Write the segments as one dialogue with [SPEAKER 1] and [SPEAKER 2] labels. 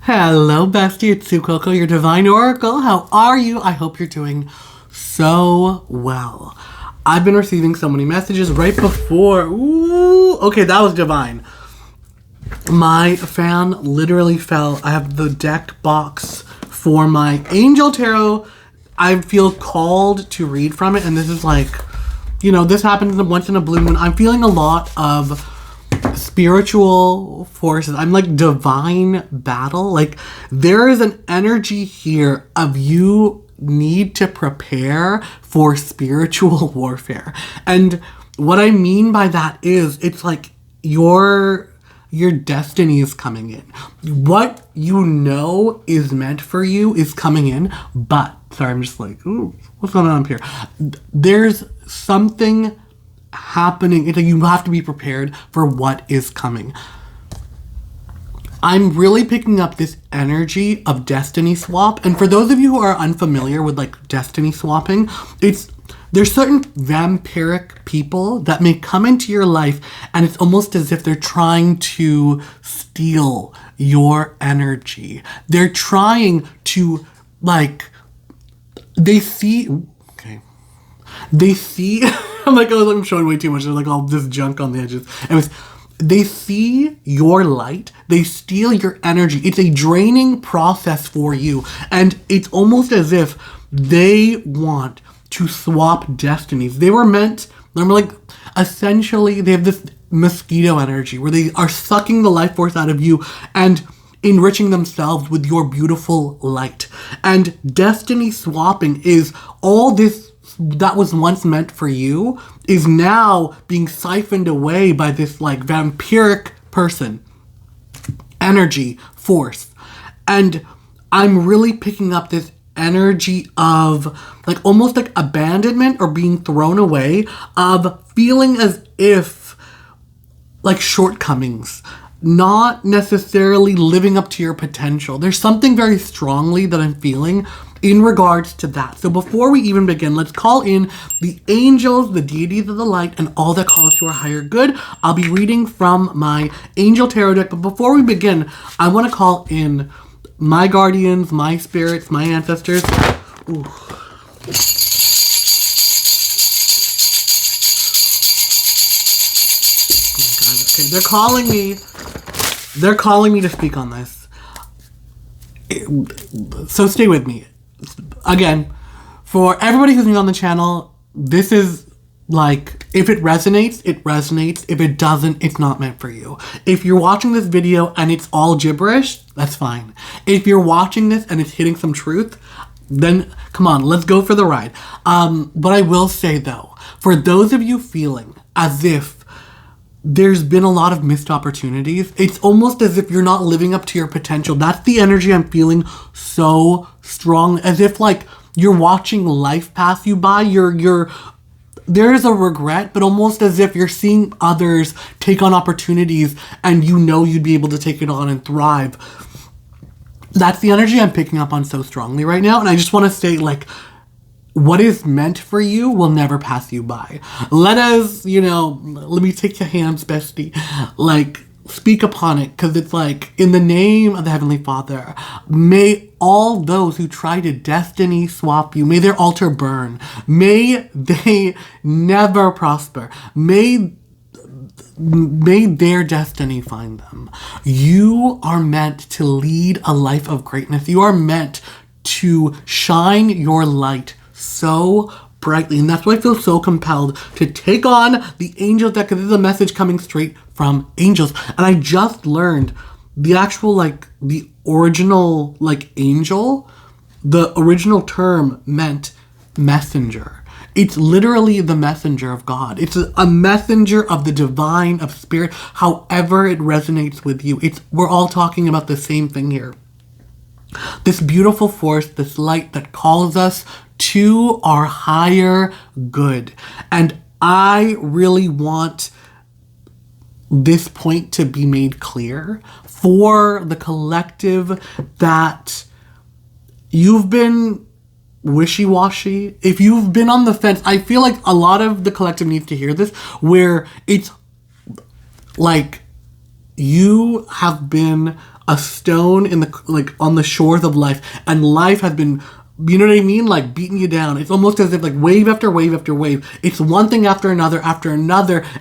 [SPEAKER 1] Hello, bestie. It's Sue Coco, your divine oracle. How are you? I hope you're doing so well. I've been receiving so many messages right before. Ooh, okay, that was divine. My fan literally fell. I have the deck box for my Angel Tarot. I feel called to read from it, and this is like, this happens once in a blue moon. I'm feeling a lot of spiritual forces. I'm like divine battle. Like there is an energy here of you need to prepare for spiritual warfare. And what I mean by that is it's like your destiny is coming in. What you know is meant for you is coming in, but sorry, I'm just like, ooh, what's going on up here? There's something happening. It's like you have to be prepared for what is coming. I'm really picking up this energy of destiny swap. And for those of you who are unfamiliar with like destiny swapping, there's certain vampiric people that may come into your life and it's almost as if they're trying to steal your energy. They're trying to they see I'm like, oh, I'm showing way too much. There's like all this junk on the edges. Anyways, they see your light. They steal your energy. It's a draining process for you. And it's almost as if they want to swap destinies. They were meant, essentially, they have this mosquito energy where they are sucking the life force out of you and enriching themselves with your beautiful light. And destiny swapping is all this that was once meant for you is now being siphoned away by this like vampiric person, energy, force. And I'm really picking up this energy of like almost like abandonment or being thrown away, of feeling as if like shortcomings, not necessarily living up to your potential. There's something very strongly that I'm feeling in regards to that. So before we even begin, let's call in the angels, the deities of the light, and all that call us to our higher good. I'll be reading from my Angel Tarot deck, but before we begin, I want to call in my guardians, my spirits, my ancestors. Ooh. Okay, they're calling me to speak on this. So stay with me. Again, for everybody who's new on the channel, this is like, if it resonates, it resonates. If it doesn't, it's not meant for you. If you're watching this video and it's all gibberish, that's fine. If you're watching this and it's hitting some truth, then come on, let's go for the ride. But I will say though, for those of you feeling as if there's been a lot of missed opportunities, it's almost as if you're not living up to your potential. That's the energy I'm feeling so strong, as if like you're watching life pass you by. There is a regret, but almost as if you're seeing others take on opportunities and you'd be able to take it on and thrive. That's the energy I'm picking up on so strongly right now. And I just want to say, like, what is meant for you will never pass you by. Let us, let me take your hands, bestie. Like, speak upon it, because it's like, in the name of the Heavenly Father, may all those who try to destiny swap you, may their altar burn. May they never prosper. May their destiny find them. You are meant to lead a life of greatness. You are meant to shine your light so brightly, and that's why I feel so compelled to take on the angel deck, because this is a message coming straight from angels. And I just learned the actual the original angel, the original term meant messenger. It's literally the messenger of God. It's a messenger of the divine, of spirit, however it resonates with you. We're all talking about the same thing here. This beautiful force, this light that calls us to our higher good. And I really want this point to be made clear for the collective, that you've been wishy-washy. If you've been on the fence, I feel like a lot of the collective needs to hear this, where it's like you have been a stone in the like on the shores of life, and life has been, you know what I mean, like beating you down. It's almost as if like wave after wave after wave. It's one thing after another,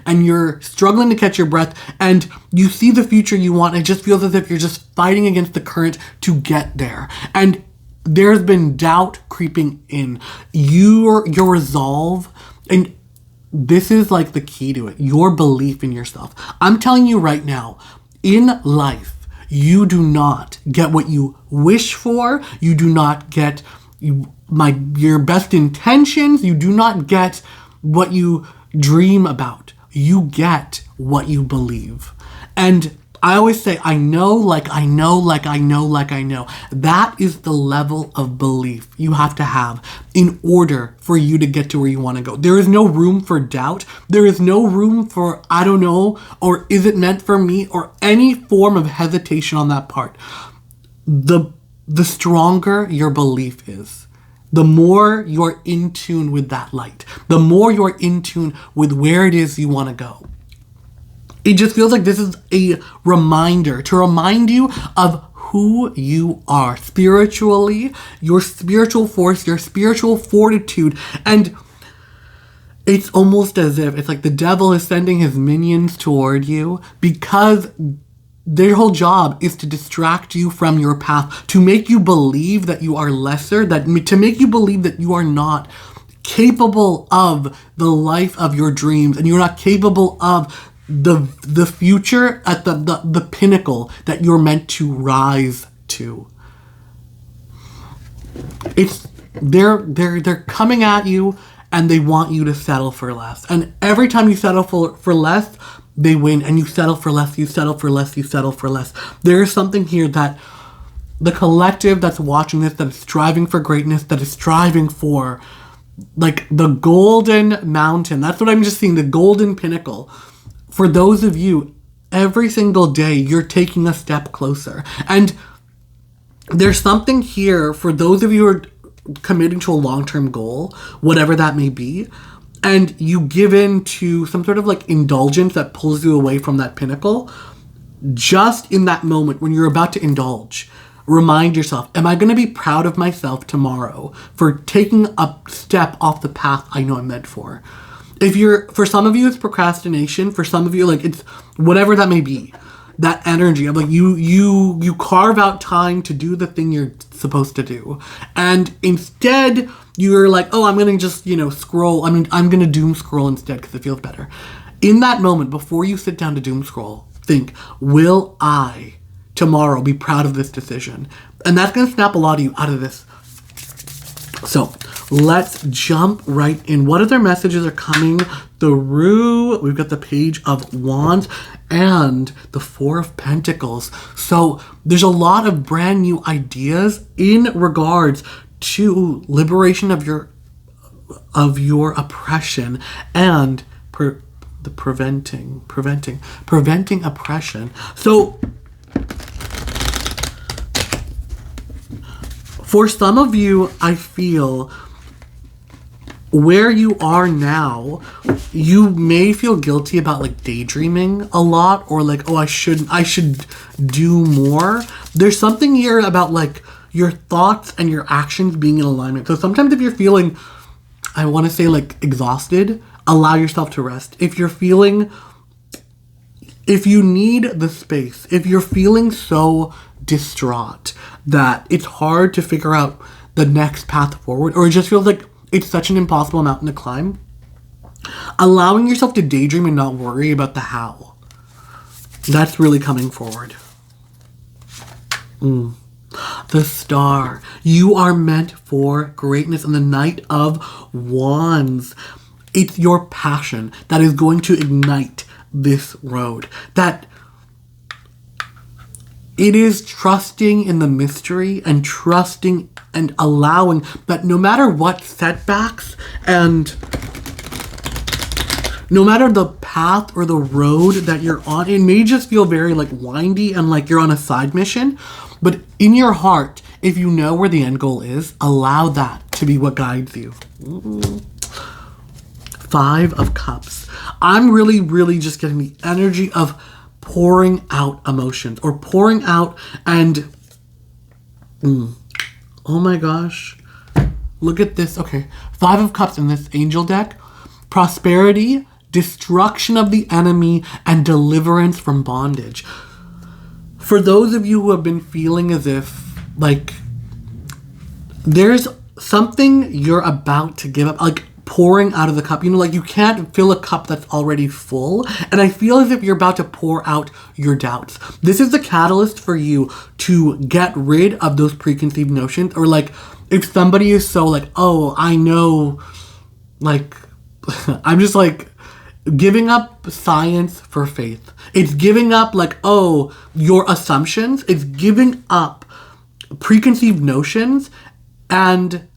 [SPEAKER 1] and you're struggling to catch your breath, and you see the future you want, and it just feels as if you're just fighting against the current to get there. And there's been doubt creeping in. Your resolve, and this is like the key to it, your belief in yourself. I'm telling you right now, in life, you do not get what you wish for. You do not get your best intentions. You do not get what you dream about. You get what you believe. And I always say, I know, like I know, like I know, like I know. That is the level of belief you have to have in order for you to get to where you want to go. There is no room for doubt. There is no room for, I don't know, or is it meant for me, or any form of hesitation on that part. The stronger your belief is, the more you're in tune with that light, the more you're in tune with where it is you want to go. It just feels like this is a reminder to remind you of who you are spiritually, your spiritual force, your spiritual fortitude. And it's almost as if it's like the devil is sending his minions toward you because their whole job is to distract you from your path, to make you believe that you are lesser, to make you believe that you are not capable of the life of your dreams, and you're not capable of the future at the pinnacle that you're meant to rise to. It's they're coming at you, and they want you to settle for less. And every time you settle for less, they win, and you settle for less, you settle for less, you settle for less. There is something here that the collective that's watching this, that is striving for greatness, that is striving for like the golden mountain. That's what I'm just seeing, the golden pinnacle. For those of you, every single day, you're taking a step closer. And there's something here for those of you who are committing to a long-term goal, whatever that may be, and you give in to some sort of like indulgence that pulls you away from that pinnacle. Just in that moment when you're about to indulge, remind yourself, am I going to be proud of myself tomorrow for taking a step off the path I know I'm meant for? For some of you, it's procrastination. For some of you, like it's whatever that may be, that energy of like you carve out time to do the thing you're supposed to do. And instead you're like, oh, I'm going to just, scroll. I'm going to doom scroll instead because it feels better. In that moment, before you sit down to doom scroll, think, will I tomorrow be proud of this decision? And that's going to snap a lot of you out of this. So let's jump right in. What other messages are coming through? We've got the Page of Wands and the Four of Pentacles. So there's a lot of brand new ideas in regards to liberation of your oppression and preventing oppression. So for some of you, I feel where you are now, you may feel guilty about like daydreaming a lot, or like, oh, I should do more. There's something here about like your thoughts and your actions being in alignment. So sometimes if you're feeling, I want to say like exhausted, allow yourself to rest. If you need the space, if you're feeling so distraught that it's hard to figure out the next path forward, or it just feels like it's such an impossible mountain to climb, allowing yourself to daydream and not worry about the how, that's really coming forward. The Star. You are meant for greatness. And the Knight of Wands. It's your passion that is going to ignite this road. That it is trusting in the mystery and trusting and allowing that no matter what setbacks and no matter the path or the road that you're on, it may just feel very like windy and like you're on a side mission. But in your heart, if you know where the end goal is, allow that to be what guides you. Five of Cups. I'm really, really just getting the energy of pouring out emotions or pouring out and oh my gosh, look at this. Okay, 5 of Cups in this angel deck. Prosperity, destruction of the enemy, and deliverance from bondage. For those of you who have been feeling as if like there's something you're about to give up, like pouring out of the cup, like you can't fill a cup that's already full, and I feel as if you're about to pour out your doubts. This is the catalyst for you to get rid of those preconceived notions, or like if somebody is so like, oh, I know, like I'm just like giving up science for faith. It's giving up like, oh, your assumptions. It's giving up preconceived notions and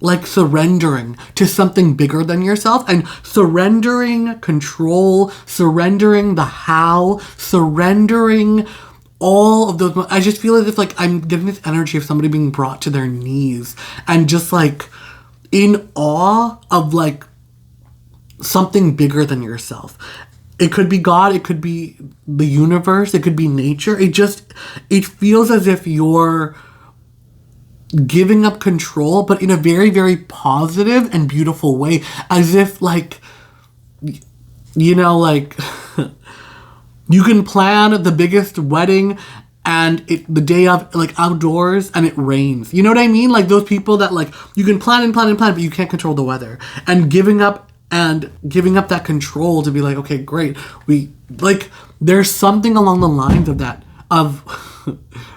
[SPEAKER 1] like surrendering to something bigger than yourself, and surrendering control, surrendering the how, surrendering all of those. I just feel as if like I'm getting this energy of somebody being brought to their knees and just like in awe of like something bigger than yourself. It could be God, it could be the universe, it could be nature. It feels as if you're giving up control, but in a very, very positive and beautiful way. As if like, like you can plan the biggest wedding and the day of like outdoors and it rains. You know what I mean? Like those people that like you can plan and plan and plan, but you can't control the weather. And giving up that control to be like, okay, great. There's something along the lines of that,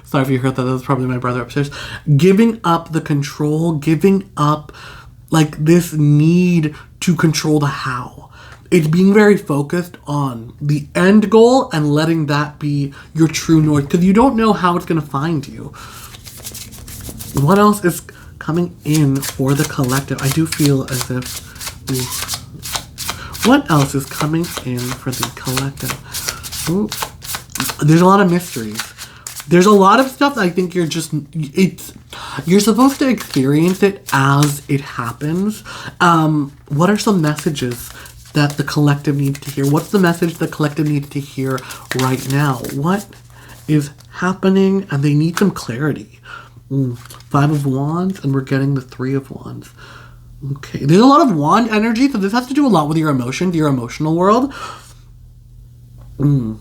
[SPEAKER 1] sorry if you heard that was probably my brother upstairs. Giving up the control, giving up like this need to control the how. It's being very focused on the end goal and letting that be your true north, because you don't know how it's going to find you. What else is coming in for the collective? I do feel as if... What else is coming in for the collective? Ooh. There's a lot of mysteries. There's a lot of stuff that I think you're supposed to experience it as it happens. What are some messages that the collective needs to hear? What's the message the collective needs to hear right now? What is happening? And they need some clarity. 5 of Wands, and we're getting the 3 of Wands. Okay, there's a lot of wand energy, so this has to do a lot with your emotions, your emotional world. Ooh.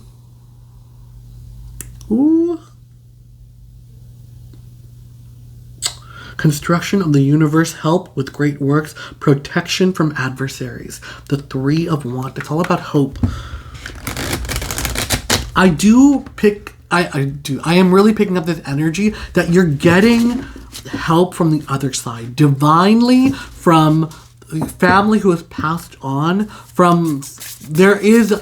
[SPEAKER 1] Construction of the universe, help with great works, protection from adversaries. The 3 of Wands. It's all about hope. I am really picking up this energy that you're getting help from the other side, divinely, from family who has passed on, there is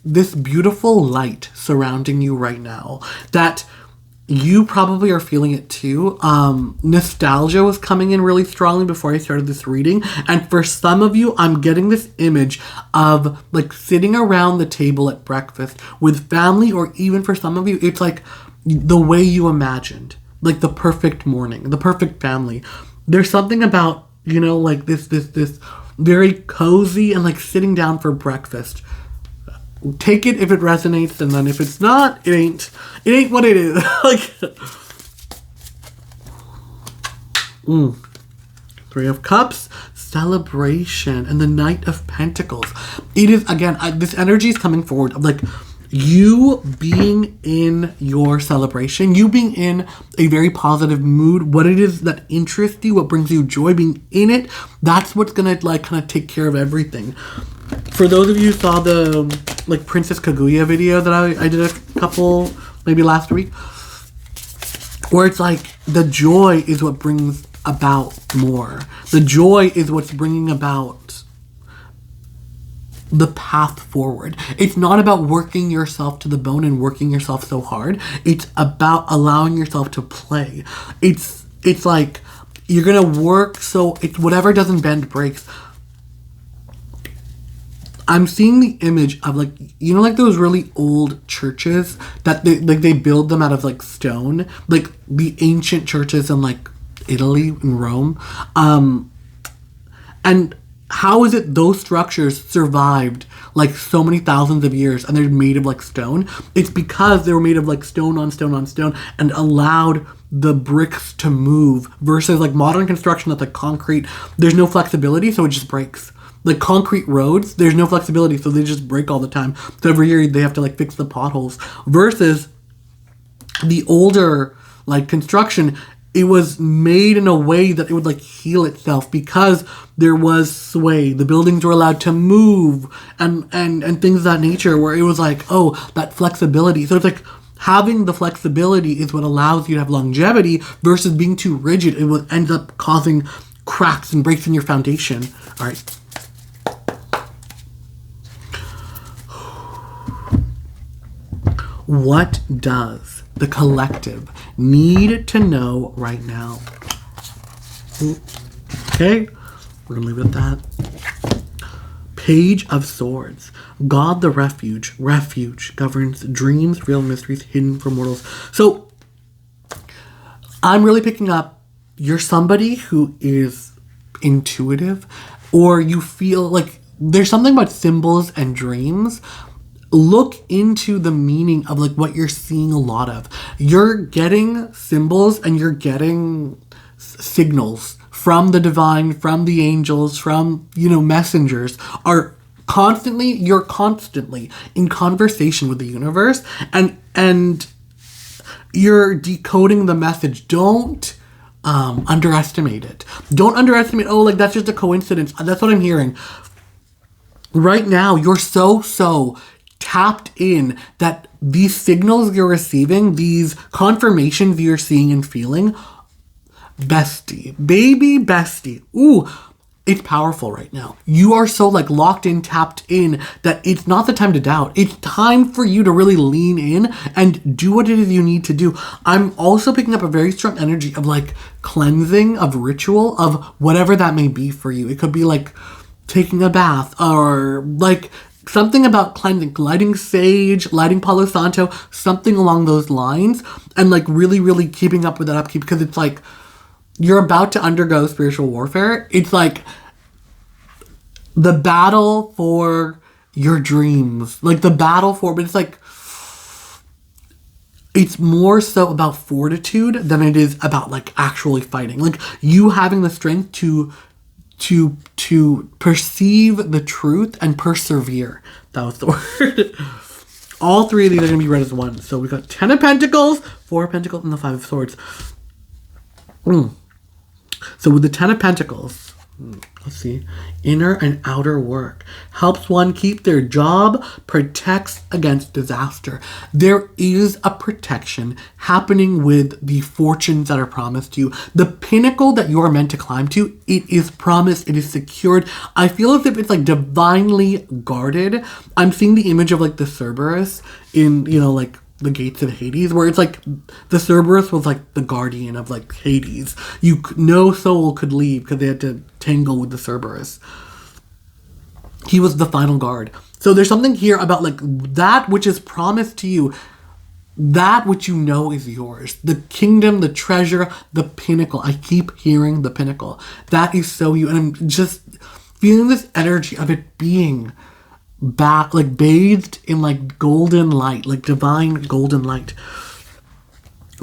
[SPEAKER 1] this beautiful light surrounding you right now that you probably are feeling it too. Nostalgia was coming in really strongly before I started this reading, and for some of you, I'm getting this image of like sitting around the table at breakfast with family, or even for some of you, it's like the way you imagined. Like the perfect morning, the perfect family. There's something about, like this very cozy and like sitting down for breakfast. Take it if it resonates, and then if it's not, it ain't what it is. Like, 3 of Cups, celebration, and the Knight of Pentacles. It is, again, this energy is coming forward of like, you being in your celebration, you being in a very positive mood, what it is that interests you, what brings you joy, being in it, that's what's gonna like kind of take care of everything. For those of you who saw the like Princess Kaguya video that I did a couple, maybe last week, where it's like the joy is what brings about more. The joy is what's bringing about the path forward. It's not about working yourself to the bone and working yourself so hard. It's about allowing yourself to play. It's like you're gonna work so it's whatever doesn't bend breaks. I'm seeing the image of like, like those really old churches that they build them out of like stone, like the ancient churches in like Italy and Rome. And how is it those structures survived like so many thousands of years and they're made of like stone? It's because they were made of like stone on stone on stone and allowed the bricks to move, versus like modern construction that's like concrete. There's no flexibility, so it just breaks. Like concrete roads, there's no flexibility, so they just break all the time. So every year they have to like fix the potholes. Versus the older like construction, it was made in a way that it would like heal itself because there was sway. The buildings were allowed to move and things of that nature, where it was like, oh, that flexibility. So it's like having the flexibility is what allows you to have longevity, versus being too rigid. It will end up causing cracks and breaks in your foundation. All right. What does the collective need to know right now? Okay, we're gonna leave it at that. Page of Swords. God the refuge. Refuge governs dreams, real mysteries hidden from mortals. So, I'm really picking up, you're somebody who is intuitive, or you feel like there's something about symbols and dreams. Look into the meaning of like what you're seeing a lot of. You're getting symbols and you're getting signals from the divine, from the angels, from, messengers are constantly, you're constantly in conversation with the universe, and you're decoding the message. Don't underestimate it. Don't underestimate, oh, like that's just a coincidence. That's what I'm hearing. Right now, you're so tapped in that these signals you're receiving, these confirmations you're seeing and feeling, bestie, baby bestie. Ooh, it's powerful right now. You are so like locked in, tapped in, that it's not the time to doubt. It's time for you to really lean in and do what it is you need to do. I'm also picking up a very strong energy of like cleansing, of ritual, of whatever that may be for you. It could be like taking a bath, or like something about cleansing, lighting sage, lighting Palo Santo, something along those lines, and like really, really keeping up with that upkeep, because it's like you're about to undergo spiritual warfare. It's like the battle for your dreams, like the battle for, but it's like, it's more so about fortitude than it is about like actually fighting. Like you having the strength to perceive the truth and persevere. That was the word. All three of these are going to be read as one. So we got 10 of Pentacles, 4 of Pentacles, and the 5 of Swords. So with the 10 of Pentacles, let's see. Inner and outer work. Helps one keep their job, protects against disaster. There is a protection happening with the fortunes that are promised to you. The pinnacle that you are meant to climb to, it is promised, it is secured. I feel as if it's like divinely guarded. I'm seeing the image of like the Cerberus in, like the gates of Hades, where it's like the Cerberus was like the guardian of like Hades. No soul could leave because they had to tangle with the Cerberus. He was the final guard. So there's something here about like that which is promised to you, that which you know is yours. The kingdom, the treasure, the pinnacle. I keep hearing the pinnacle. That is so you. And I'm just feeling this energy of it being back, like bathed in like golden light, like divine golden light.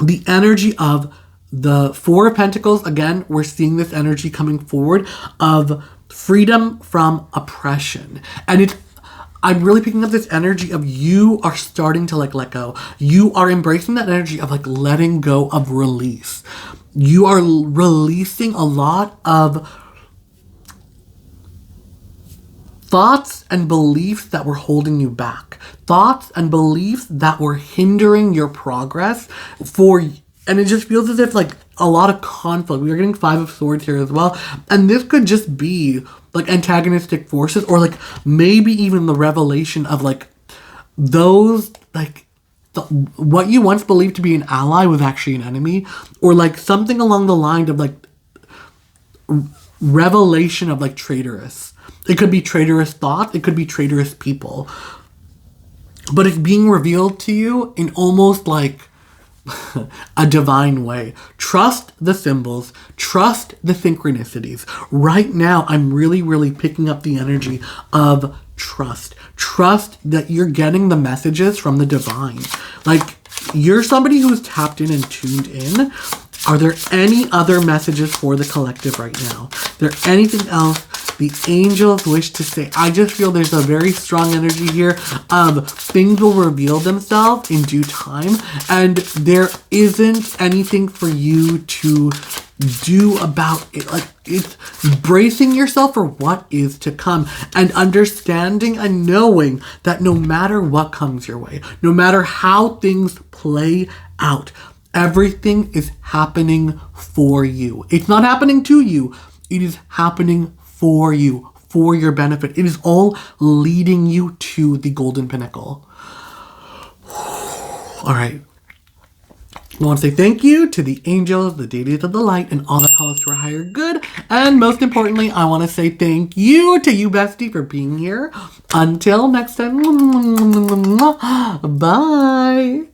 [SPEAKER 1] The energy of the 4 of Pentacles, again, we're seeing this energy coming forward of freedom from oppression. And I'm really picking up this energy of you are starting to like let go. You are embracing that energy of like letting go, of release. You are releasing a lot of thoughts and beliefs that were holding you back. Thoughts and beliefs that were hindering your progress and it just feels as if like a lot of conflict. We are getting 5 of Swords here as well. And this could just be like antagonistic forces, or like maybe even the revelation of like those like what you once believed to be an ally was actually an enemy, or like something along the line of like revelation of like traitorous. It could be traitorous thought. It could be traitorous people. But it's being revealed to you in almost like a divine way. Trust the symbols. Trust the synchronicities. Right now, I'm really, really picking up the energy of trust. Trust that you're getting the messages from the divine. Like, you're somebody who's tapped in and tuned in. Are there any other messages for the collective right now? Is there anything else the angels wish to say? I just feel there's a very strong energy here of things will reveal themselves in due time, and there isn't anything for you to do about it. Like, it's bracing yourself for what is to come and understanding and knowing that no matter what comes your way, no matter how things play out, everything is happening for you. It's not happening to you. It is happening for you, for your benefit. It is all leading you to the golden pinnacle. All right. I want to say thank you to the angels, the deities of the light, and all that call us to our higher good. And most importantly, I want to say thank you to you, bestie, for being here. Until next time. Bye.